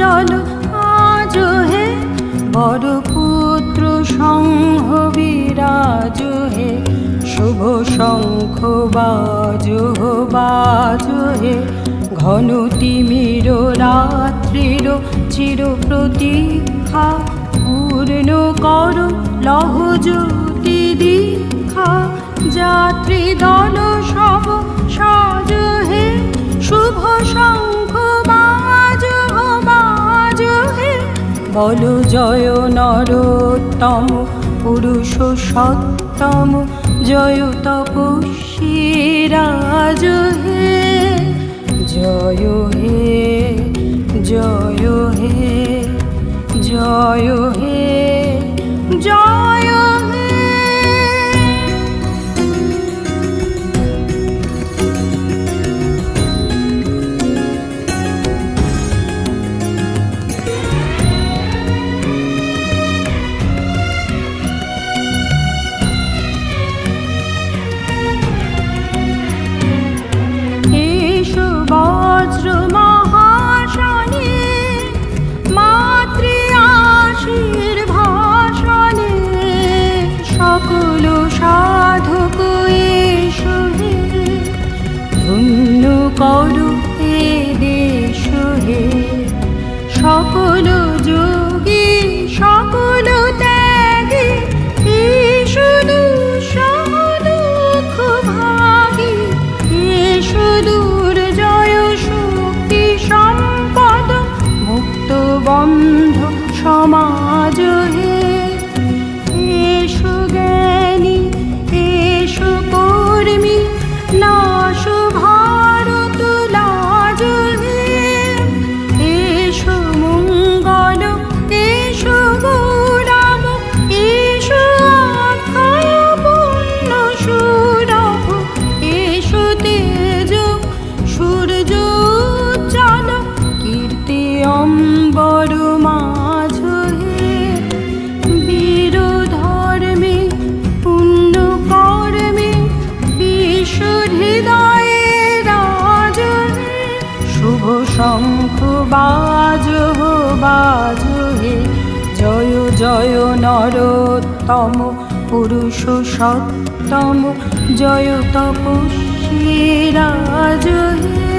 চলো আজ হে, বড় পুত্র সংহ বিরাজ হে। শুভ শঙ্খ বাজো বাজো হে, ঘন তিমির রাত্রির চির প্রতীক্ষা পূর্ণ কর লহ জ্যোতি দীক্ষা। যাত্রী দল সব সাজ হে, শুভ শঙ্খ বাজো বাজো হে। বল জয় নরোত্তম পুরুষ সত্তম, জয় তপস্বী রাজ হে। জয় হে জয় হে জয় হে জয় হে। বজ্র মহাশনে মাতৃ আশীর্ভাষণে, সকল সাধক এসো হে। ধন্য করো এ দেশ হে, সকল যোগী সকল ত্যাগী এসো দুঃসহ দুঃখ ভাগী। এসো দুর্জয় শক্তি সম্পদ মুক্ত বন্ধ সমাজ হে। এসো জ্ঞানী এসো কর্মী, নাশো ভারত লাজ হে। এসো মঙ্গল এসো গৌরব, এসো অক্ষয় পুণ্য সুরভ। এসো তেজ সূর্য উজ্জ্বল, কীর্তি অম্বর মাঝ হে। বীর ধর্মে পুণ্য কর্মে বিশ্ব হৃদয়ে রাজ হে। শুভ শঙ্খ বাজো বাজো হে, জয় জয় নরোত্তম পুরুষ সত্তম, জয় তপস্বী রাজ হে।